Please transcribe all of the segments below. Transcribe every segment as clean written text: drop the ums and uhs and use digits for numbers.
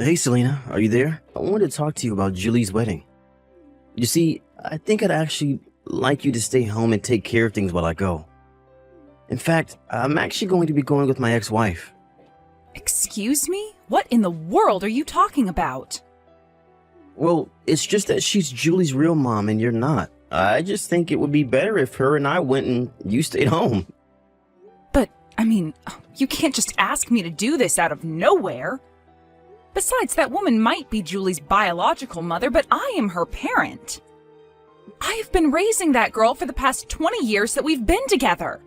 Hey Selena, are you there? I wanted to talk to you about Julie's wedding. You see, I think I'd actually like you to stay home and take care of things while I go. In fact, I'm actually going to be going with my ex-wife. Excuse me? What in the world are you talking about? Well, it's just that she's Julie's real mom and you're not. I just think it would be better if her and I went and you stayed home. But, you can't just ask me to do this out of nowhere. Besides, that woman might be Julie's biological mother, but I am her parent. I have been raising that girl for the past 20 years that we've been together.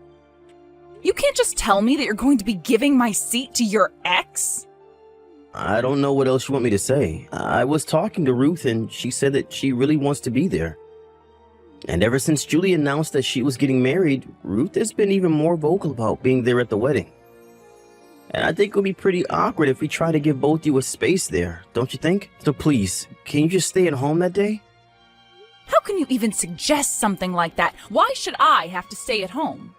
You can't just tell me that you're going to be giving my seat to your ex? I don't know what else you want me to say. I was talking to Ruth and she said that she really wants to be there. And ever since Julie announced that she was getting married, Ruth has been even more vocal about being there at the wedding. And I think it would be pretty awkward if we try to give both you a space there, don't you think? So please, can you just stay at home that day? How can you even suggest something like that? Why should I have to stay at home?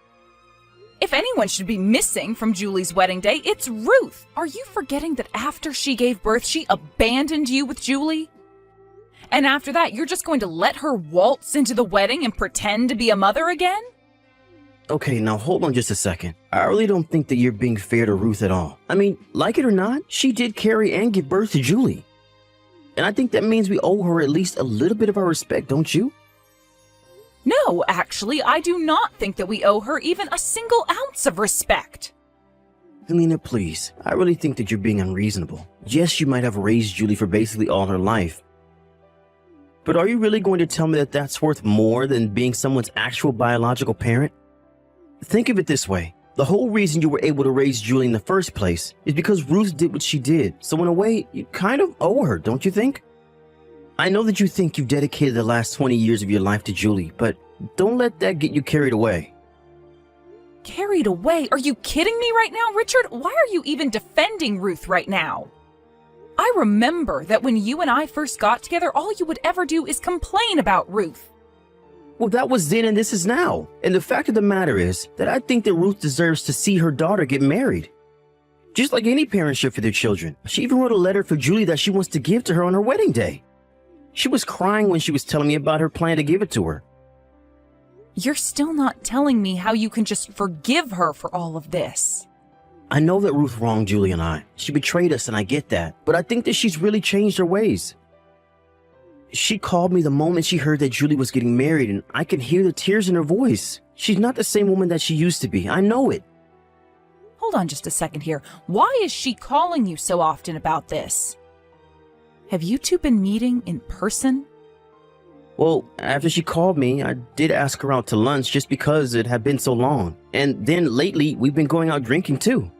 If anyone should be missing from Julie's wedding day, it's Ruth. Are you forgetting that after she gave birth, she abandoned you with Julie? And after that, you're just going to let her waltz into the wedding and pretend to be a mother again? Okay, now hold on just a second. I really don't think that you're being fair to Ruth at all. I mean, like it or not, she did carry and give birth to Julie. And I think that means we owe her at least a little bit of our respect, don't you? No, actually, I do not think that we owe her even a single ounce of respect. Helena, please. I really think that you're being unreasonable. Yes, you might have raised Julie for basically all her life. But are you really going to tell me that that's worth more than being someone's actual biological parent? Think of it this way. The whole reason you were able to raise Julie in the first place is because Ruth did what she did. So in a way, you kind of owe her, don't you think? I know that you think you've dedicated the last 20 years of your life to Julie, but don't let that get you carried away. Carried away? Are you kidding me right now, Richard? Why are you even defending Ruth right now? I remember that when you and I first got together, all you would ever do is complain about Ruth. Well, that was then and this is now. And the fact of the matter is that I think that Ruth deserves to see her daughter get married. Just like any parent should for their children. She even wrote a letter for Julie that she wants to give to her on her wedding day. She was crying when she was telling me about her plan to give it to her. You're still not telling me how you can just forgive her for all of this. I know that Ruth wronged Julie and I. She betrayed us and I get that. But I think that she's really changed her ways. She called me the moment she heard that Julie was getting married and I could hear the tears in her voice. She's not the same woman that she used to be. I know it. Hold on just a second here. Why is she calling you so often about this? Have you two been meeting in person? Well, after she called me, I did ask her out to lunch just because it had been so long. And then lately, we've been going out drinking too.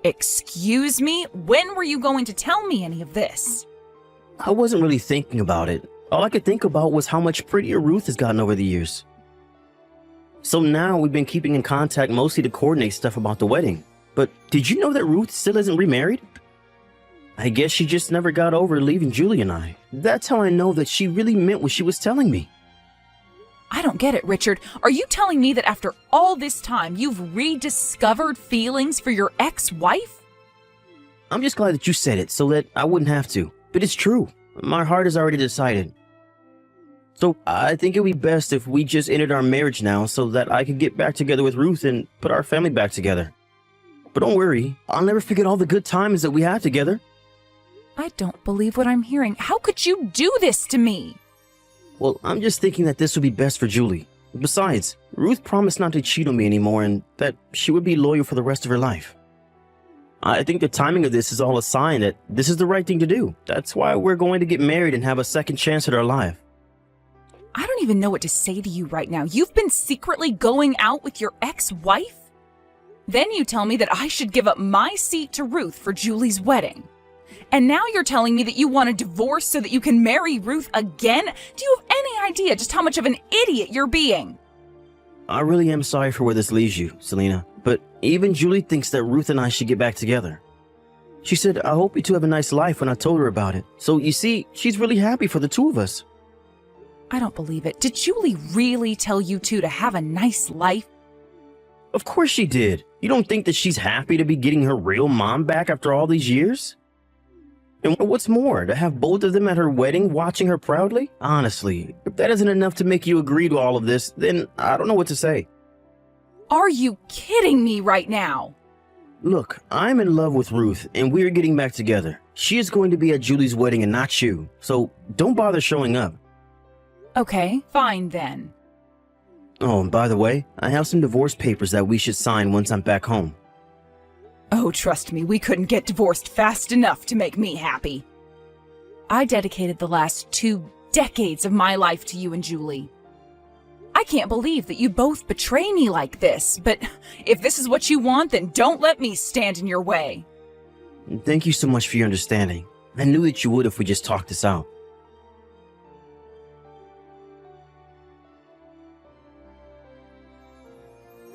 Excuse me? When were you going to tell me any of this? I wasn't really thinking about it. All I could think about was how much prettier Ruth has gotten over the years. So now we've been keeping in contact mostly to coordinate stuff about the wedding. But did you know that Ruth still isn't remarried? I guess she just never got over leaving Julie and I. That's how I know that she really meant what she was telling me. I don't get it, Richard. Are you telling me that after all this time, you've rediscovered feelings for your ex-wife? I'm just glad that you said it so that I wouldn't have to. But it's true. My heart has already decided. So I think it would be best if we just ended our marriage now so that I could get back together with Ruth and put our family back together. But don't worry, I'll never forget all the good times that we had together. I don't believe what I'm hearing. How could you do this to me? Well, I'm just thinking that this would be best for Julie. Besides, Ruth promised not to cheat on me anymore and that she would be loyal for the rest of her life. I think the timing of this is all a sign that this is the right thing to do. That's why we're going to get married and have a second chance at our life. I don't even know what to say to you right now. You've been secretly going out with your ex-wife? Then you tell me that I should give up my seat to Ruth for Julie's wedding. And now you're telling me that you want a divorce so that you can marry Ruth again? Do you have any idea just how much of an idiot you're being? I really am sorry for where this leaves you, Selena. But even Julie thinks that Ruth and I should get back together. She said, I hope you two have a nice life when I told her about it. So you see, she's really happy for the two of us. I don't believe it. Did Julie really tell you two to have a nice life? Of course she did. You don't think that she's happy to be getting her real mom back after all these years? And what's more, to have both of them at her wedding watching her proudly? Honestly, if that isn't enough to make you agree to all of this, then I don't know what to say. Are you kidding me right now? Look, I'm in love with Ruth, and we're getting back together. She is going to be at Julie's wedding and not you, so don't bother showing up. Okay, fine then. Oh, and by the way, I have some divorce papers that we should sign once I'm back home. Oh, trust me, we couldn't get divorced fast enough to make me happy. I dedicated the last 2 decades of my life to you and Julie. I can't believe that you both betray me like this, but if this is what you want, then don't let me stand in your way. Thank you so much for your understanding. I knew that you would if we just talked this out.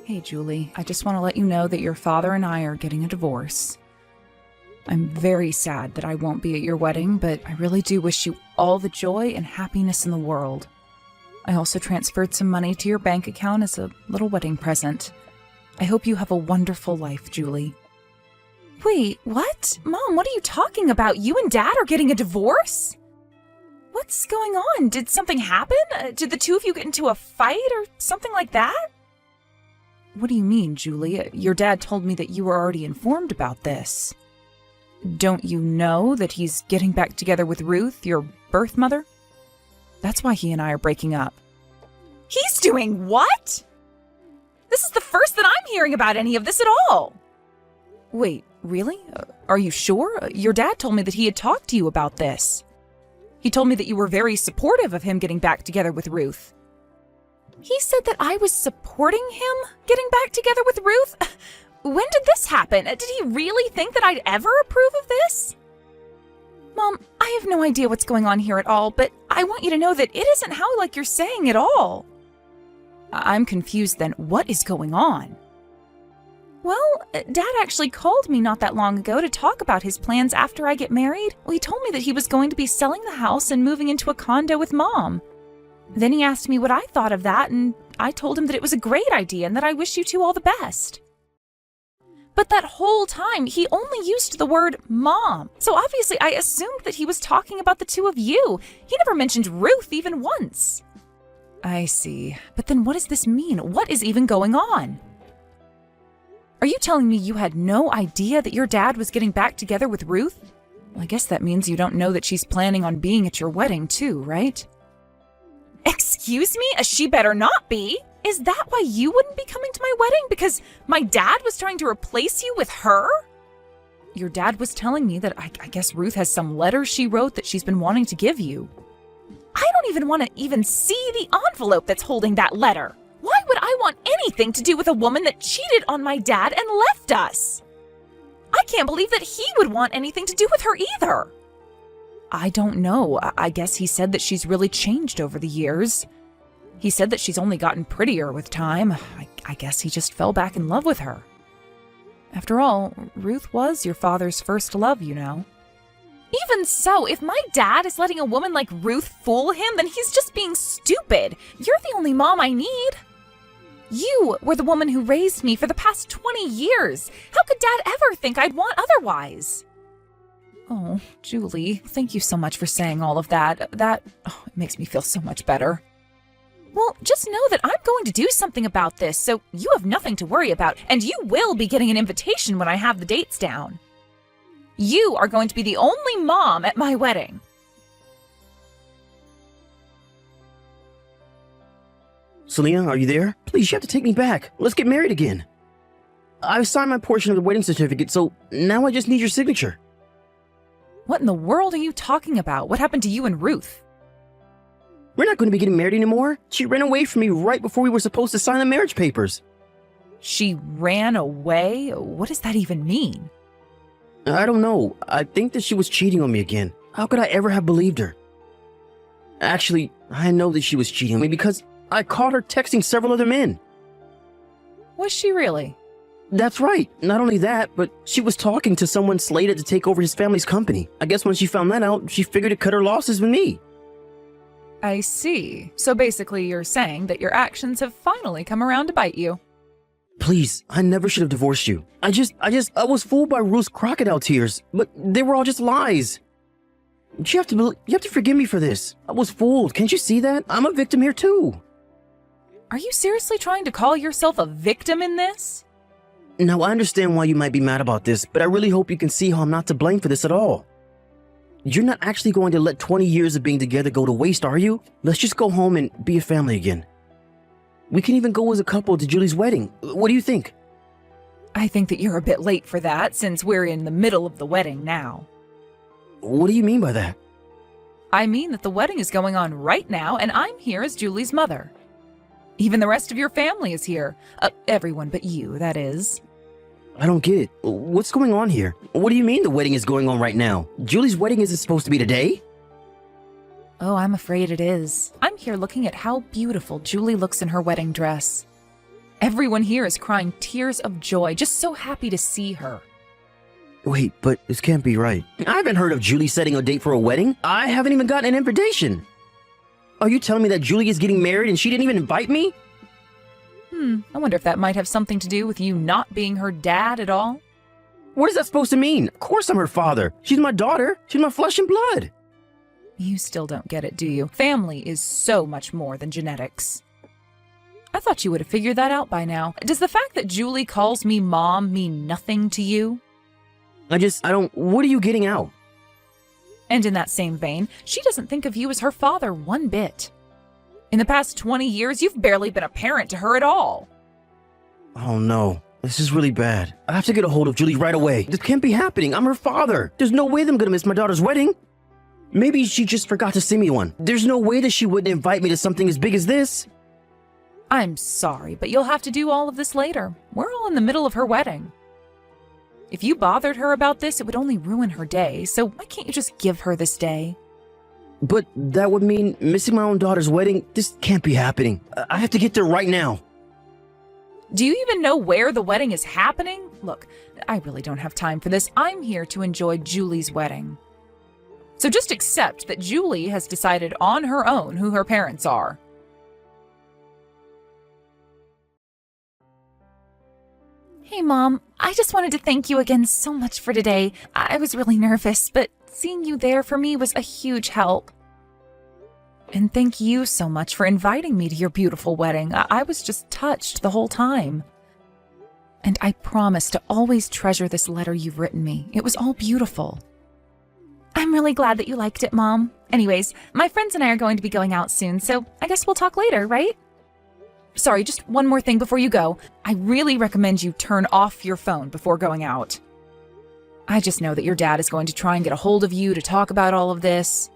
Hey, Julie, I just want to let you know that your father and I are getting a divorce. I'm very sad that I won't be at your wedding, but I really do wish you all the joy and happiness in the world. I also transferred some money to your bank account as a little wedding present. I hope you have a wonderful life, Julie. Wait, what? Mom, what are you talking about? You and Dad are getting a divorce? What's going on? Did something happen? Did the two of you get into a fight or something like that? What do you mean, Julie? Your dad told me that you were already informed about this. Don't you know that he's getting back together with Ruth, your birth mother? That's why he and I are breaking up. He's doing what? This is the first that I'm hearing about any of this at all. Wait, really? Are you sure? Your dad told me that he had talked to you about this. He told me that you were very supportive of him getting back together with Ruth. He said that I was supporting him getting back together with Ruth? When did this happen? Did he really think that I'd ever approve of this? Mom, I have no idea what's going on here at all, but I want you to know that it isn't how like you're saying at all. I'm confused then. What is going on? Well, Dad actually called me not that long ago to talk about his plans after I get married. Well, he told me that he was going to be selling the house and moving into a condo with Mom. Then he asked me what I thought of that, and I told him that it was a great idea and that I wish you two all the best. But that whole time, he only used the word Mom. So obviously I assumed that he was talking about the two of you. He never mentioned Ruth even once. I see. But then what does this mean? What is even going on? Are you telling me you had no idea that your dad was getting back together with Ruth? Well, I guess that means you don't know that she's planning on being at your wedding too, right? Excuse me? She better not be. Is that why you wouldn't be coming to my wedding? Because my dad was trying to replace you with her? Your dad was telling me that I guess Ruth has some letter she wrote that she's been wanting to give you. I don't even want to even see the envelope that's holding that letter. Why would I want anything to do with a woman that cheated on my dad and left us? I can't believe that he would want anything to do with her either. I don't know. I guess he said that she's really changed over the years. He said that she's only gotten prettier with time. I guess he just fell back in love with her. After all, Ruth was your father's first love, you know. Even so, if my dad is letting a woman like Ruth fool him, then he's just being stupid. You're the only mom I need. You were the woman who raised me for the past 20 years. How could Dad ever think I'd want otherwise? Oh, Julie, thank you so much for saying all of that. It makes me feel so much better. Well, just know that I'm going to do something about this, so you have nothing to worry about, and you will be getting an invitation when I have the dates down. You are going to be the only mom at my wedding. Selena, are you there? Please, you have to take me back. Let's get married again. I've signed my portion of the wedding certificate, so now I just need your signature. What in the world are you talking about? What happened to you and Ruth? We're not going to be getting married anymore. She ran away from me right before we were supposed to sign the marriage papers. She ran away? What does that even mean? I don't know. I think that she was cheating on me again. How could I ever have believed her? Actually, I know that she was cheating on me because I caught her texting several other men. Was she really? That's right. Not only that, but she was talking to someone slated to take over his family's company. I guess when she found that out, she figured to cut her losses with me. I see. So basically you're saying that your actions have finally come around to bite you. Please, I never should have divorced you. I was fooled by Ruth's crocodile tears, but they were all just lies. You have to forgive me for this. I was fooled. Can't you see that? I'm a victim here too. Are you seriously trying to call yourself a victim in this? Now, I understand why you might be mad about this, but I really hope you can see how I'm not to blame for this at all. You're not actually going to let 20 years of being together go to waste, are you? Let's just go home and be a family again. We can even go as a couple to Julie's wedding. What do you think? I think that you're a bit late for that, since we're in the middle of the wedding now. What do you mean by that? I mean that the wedding is going on right now, and I'm here as Julie's mother. Even the rest of your family is here. Everyone but you, that is. I don't get it. What's going on here? What do you mean the wedding is going on right now? Julie's wedding isn't supposed to be today? Oh, I'm afraid it is. I'm here looking at how beautiful Julie looks in her wedding dress. Everyone here is crying tears of joy, just so happy to see her. Wait, but this can't be right. I haven't heard of Julie setting a date for a wedding. I haven't even gotten an invitation. Are you telling me that Julie is getting married and she didn't even invite me? I wonder if that might have something to do with you not being her dad at all? What is that supposed to mean? Of course I'm her father. She's my daughter. She's my flesh and blood. You still don't get it, do you? Family is so much more than genetics. I thought you would have figured that out by now. Does the fact that Julie calls me Mom mean nothing to you? What are you getting out? And in that same vein, she doesn't think of you as her father one bit. In the past 20 years, you've barely been a parent to her at all. Oh no, this is really bad. I have to get a hold of Julie right away. This can't be happening. I'm her father. There's no way that I'm gonna miss my daughter's wedding. Maybe she just forgot to sing me one. There's no way that she wouldn't invite me to something as big as this. I'm sorry, but you'll have to do all of this later. We're all in the middle of her wedding. If you bothered her about this, it would only ruin her day, so why can't you just give her this day? But that would mean missing my own daughter's wedding. This can't be happening. I have to get there right now. Do you even know where the wedding is happening? Look, I really don't have time for this. I'm here to enjoy Julie's wedding. So just accept that Julie has decided on her own who her parents are. Hey, Mom. I just wanted to thank you again so much for today. I was really nervous, but seeing you there for me was a huge help. And thank you so much for inviting me to your beautiful wedding. I was just touched the whole time. And I promise to always treasure this letter you've written me. It was all beautiful. I'm really glad that you liked it, Mom. Anyways, my friends and I are going to be going out soon, so I guess we'll talk later, right? Sorry, just one more thing before you go. I really recommend you turn off your phone before going out. I just know that your dad is going to try and get a hold of you to talk about all of this.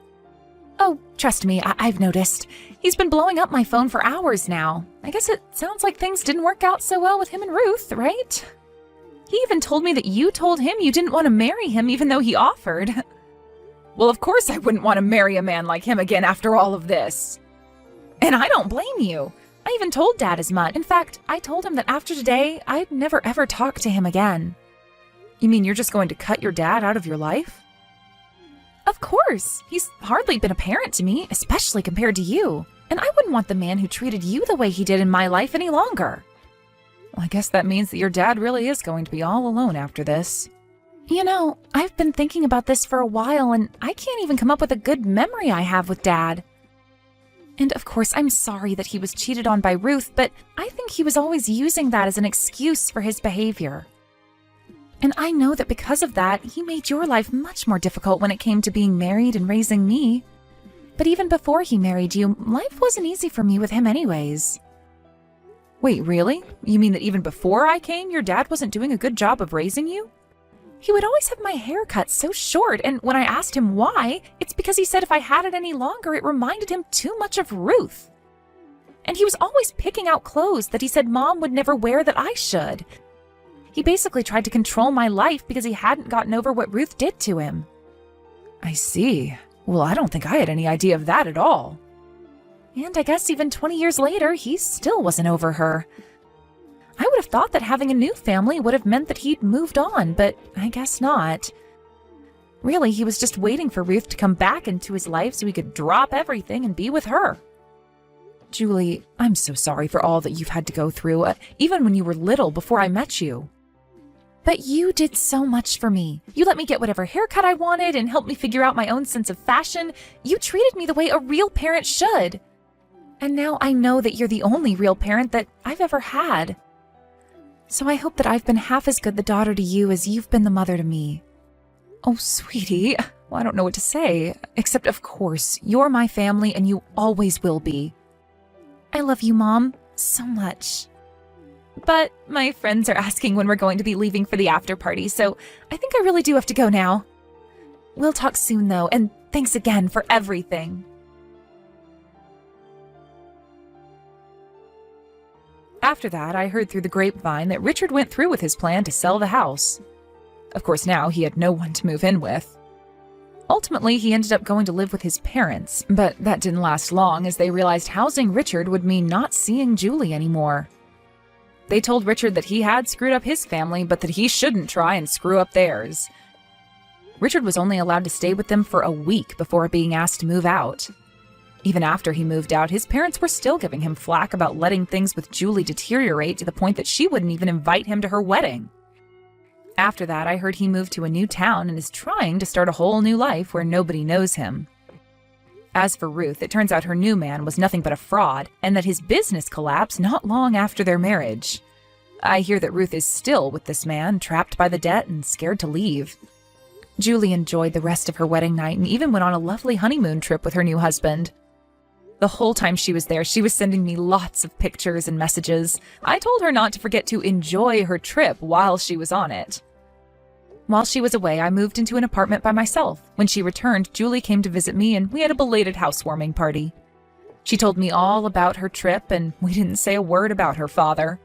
Oh, trust me, I've noticed. He's been blowing up my phone for hours now. I guess it sounds like things didn't work out so well with him and Ruth, right? He even told me that you told him you didn't want to marry him even though he offered. Well, of course I wouldn't want to marry a man like him again after all of this. And I don't blame you. I even told Dad as much. In fact, I told him that after today, I'd never ever talk to him again. You mean you're just going to cut your dad out of your life? Of course. He's hardly been a parent to me, especially compared to you. And I wouldn't want the man who treated you the way he did in my life any longer. Well, I guess that means that your dad really is going to be all alone after this. You know, I've been thinking about this for a while, and I can't even come up with a good memory I have with Dad. And of course, I'm sorry that he was cheated on by Ruth, but I think he was always using that as an excuse for his behavior. And I know that because of that, he made your life much more difficult when it came to being married and raising me. But even before he married you, life wasn't easy for me with him anyways. Wait, really? You mean that even before I came, your dad wasn't doing a good job of raising you? He would always have my hair cut so short, and when I asked him why, it's because he said if I had it any longer, it reminded him too much of Ruth. And he was always picking out clothes that he said Mom would never wear that I should. He basically tried to control my life because he hadn't gotten over what Ruth did to him. I see. Well, I don't think I had any idea of that at all. And I guess even 20 years later, he still wasn't over her. I would have thought that having a new family would have meant that he'd moved on, but I guess not. Really, he was just waiting for Ruth to come back into his life so he could drop everything and be with her. Julie, I'm so sorry for all that you've had to go through, even when you were little before I met you. But you did so much for me. You let me get whatever haircut I wanted and helped me figure out my own sense of fashion. You treated me the way a real parent should. And now I know that you're the only real parent that I've ever had. So I hope that I've been half as good the daughter to you as you've been the mother to me. Oh, sweetie, well, I don't know what to say, except of course, you're my family and you always will be. I love you, Mom, so much. But my friends are asking when we're going to be leaving for the after party, so I think I really do have to go now. We'll talk soon, though, and thanks again for everything. After that, I heard through the grapevine that Richard went through with his plan to sell the house. Of course, now he had no one to move in with. Ultimately, he ended up going to live with his parents, but that didn't last long as they realized housing Richard would mean not seeing Julie anymore. They told Richard that he had screwed up his family, but that he shouldn't try and screw up theirs. Richard was only allowed to stay with them for a week before being asked to move out. Even after he moved out, his parents were still giving him flack about letting things with Julie deteriorate to the point that she wouldn't even invite him to her wedding. After that, I heard he moved to a new town and is trying to start a whole new life where nobody knows him. As for Ruth, it turns out her new man was nothing but a fraud, and that his business collapsed not long after their marriage. I hear that Ruth is still with this man, trapped by the debt and scared to leave. Julie enjoyed the rest of her wedding night and even went on a lovely honeymoon trip with her new husband. The whole time she was there, she was sending me lots of pictures and messages. I told her not to forget to enjoy her trip while she was on it. While she was away, I moved into an apartment by myself. When she returned, Julie came to visit me and we had a belated housewarming party. She told me all about her trip and we didn't say a word about her father.